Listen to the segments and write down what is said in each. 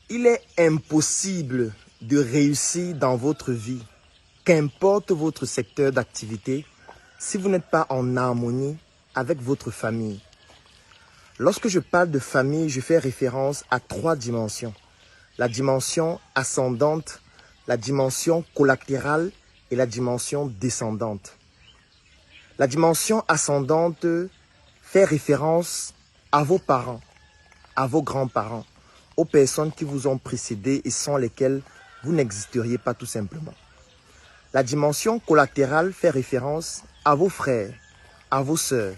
Il est impossible de réussir dans votre vie, qu'importe votre secteur d'activité, si vous n'êtes pas en harmonie avec votre famille. Lorsque je parle de famille, je fais référence à 3 dimensions. La dimension ascendante, la dimension collatérale et la dimension descendante. La dimension ascendante fait référence à vos parents, à vos grands-parents, aux personnes qui vous ont précédé et sans lesquelles vous n'existeriez pas tout simplement. La dimension collatérale fait référence à vos frères, à vos sœurs,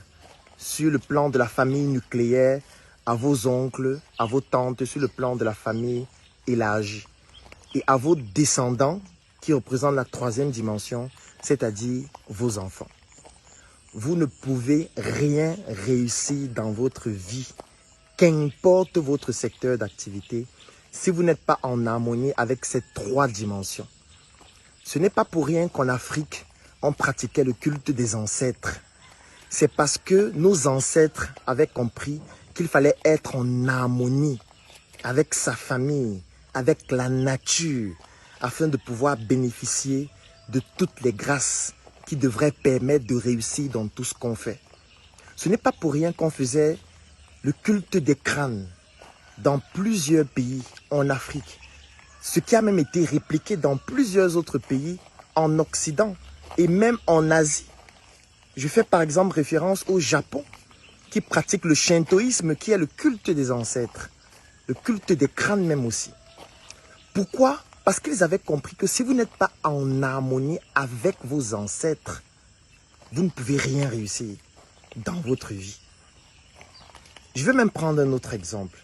sur le plan de la famille nucléaire, à vos oncles, à vos tantes, sur le plan de la famille élargie, et à vos descendants qui représentent la 3e dimension, c'est-à-dire vos enfants. Vous ne pouvez rien réussir dans votre vie, qu'importe votre secteur d'activité, si vous n'êtes pas en harmonie avec ces 3 dimensions. Ce n'est pas pour rien qu'en Afrique, on pratiquait le culte des ancêtres. C'est parce que nos ancêtres avaient compris qu'il fallait être en harmonie avec sa famille, avec la nature, afin de pouvoir bénéficier de toutes les grâces qui devraient permettre de réussir dans tout ce qu'on fait. Ce n'est pas pour rien qu'on faisait le culte des crânes dans plusieurs pays en Afrique, ce qui a même été répliqué dans plusieurs autres pays en Occident et même en Asie. Je fais par exemple référence au Japon, qui pratique le shintoïsme, qui est le culte des ancêtres, le culte des crânes même aussi. Pourquoi? Parce qu'ils avaient compris que si vous n'êtes pas en harmonie avec vos ancêtres, vous ne pouvez rien réussir dans votre vie. Je vais même prendre un autre exemple.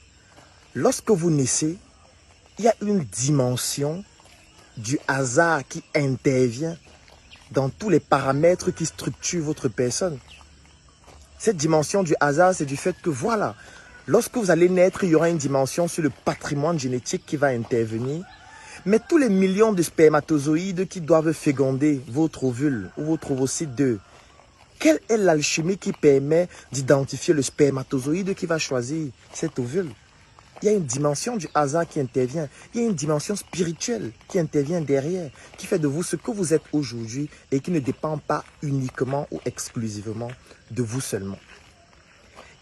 Lorsque vous naissez, il y a une dimension du hasard qui intervient dans tous les paramètres qui structurent votre personne. Cette dimension du hasard, c'est du fait que voilà, lorsque vous allez naître, il y aura une dimension sur le patrimoine génétique qui va intervenir. Mais tous les millions de spermatozoïdes qui doivent féconder votre ovule ou votre ovocyte 2, quelle est l'alchimie qui permet d'identifier le spermatozoïde qui va choisir cet ovule? Il y a une dimension du hasard qui intervient. Il y a une dimension spirituelle qui intervient derrière, qui fait de vous ce que vous êtes aujourd'hui et qui ne dépend pas uniquement ou exclusivement de vous seulement.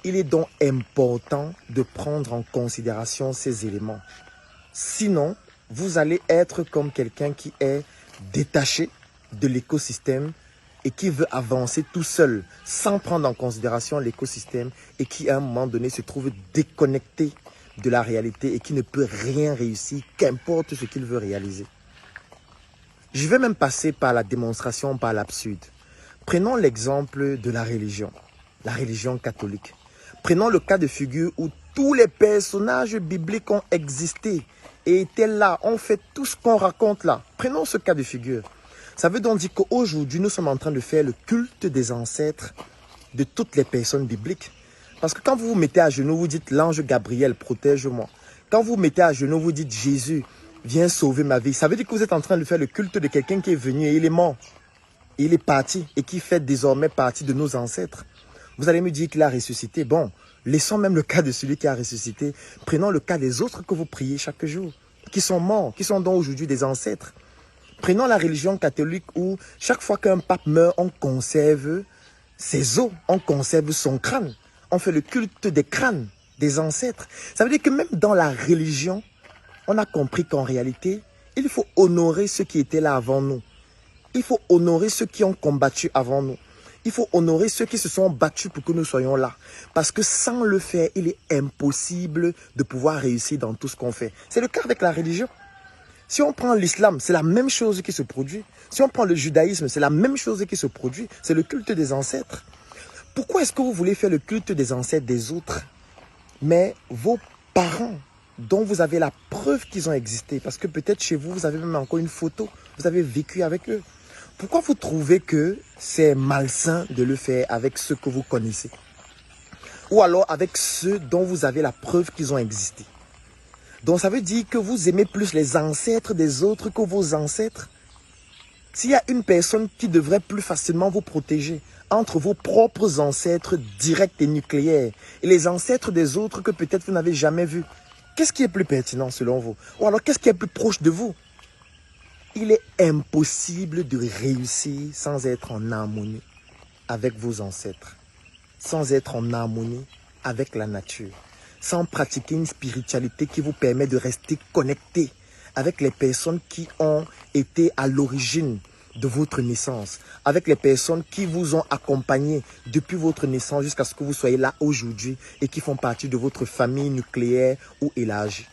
Il est donc important de prendre en considération ces éléments. Sinon, vous allez être comme quelqu'un qui est détaché de l'écosystème et qui veut avancer tout seul sans prendre en considération l'écosystème et qui à un moment donné se trouve déconnecté de la réalité et qui ne peut rien réussir, qu'importe ce qu'il veut réaliser. Je vais même passer par la démonstration, par l'absurde. Prenons l'exemple de la religion catholique. Prenons le cas de figure où tous les personnages bibliques ont existé et étaient là, ont fait tout ce qu'on raconte là. Prenons ce cas de figure. Ça veut donc dire qu'aujourd'hui, nous sommes en train de faire le culte des ancêtres de toutes les personnes bibliques. Parce que quand vous vous mettez à genoux, vous dites « L'ange Gabriel, protège-moi ». Quand vous vous mettez à genoux, vous dites « Jésus, viens sauver ma vie ». Ça veut dire que vous êtes en train de faire le culte de quelqu'un qui est venu et il est mort. Il est parti et qui fait désormais partie de nos ancêtres. Vous allez me dire qu'il a ressuscité. Bon, laissons même le cas de celui qui a ressuscité. Prenons le cas des autres que vous priez chaque jour, qui sont morts, qui sont donc aujourd'hui des ancêtres. Prenons la religion catholique où chaque fois qu'un pape meurt, on conserve ses os, on conserve son crâne. On fait le culte des crânes, des ancêtres. Ça veut dire que même dans la religion, on a compris qu'en réalité, il faut honorer ceux qui étaient là avant nous. Il faut honorer ceux qui ont combattu avant nous. Il faut honorer ceux qui se sont battus pour que nous soyons là. Parce que sans le faire, il est impossible de pouvoir réussir dans tout ce qu'on fait. C'est le cas avec la religion. Si on prend l'islam, c'est la même chose qui se produit. Si on prend le judaïsme, c'est la même chose qui se produit. C'est le culte des ancêtres. Pourquoi est-ce que vous voulez faire le culte des ancêtres des autres? Mais vos parents, dont vous avez la preuve qu'ils ont existé, parce que peut-être chez vous, vous avez même encore une photo, vous avez vécu avec eux. Pourquoi vous trouvez que c'est malsain de le faire avec ceux que vous connaissez? Ou alors avec ceux dont vous avez la preuve qu'ils ont existé? Donc ça veut dire que vous aimez plus les ancêtres des autres que vos ancêtres. S'il y a une personne qui devrait plus facilement vous protéger entre vos propres ancêtres directs et nucléaires et les ancêtres des autres que peut-être vous n'avez jamais vus, Qu'est-ce qui est plus pertinent selon vous? Ou alors qu'est-ce qui est plus proche de vous? Il est impossible de réussir sans être en harmonie avec vos ancêtres, sans être en harmonie avec la nature, sans pratiquer une spiritualité qui vous permet de rester connecté avec les personnes qui ont été à l'origine de votre naissance, avec les personnes qui vous ont accompagné depuis votre naissance jusqu'à ce que vous soyez là aujourd'hui et qui font partie de votre famille nucléaire ou élargie.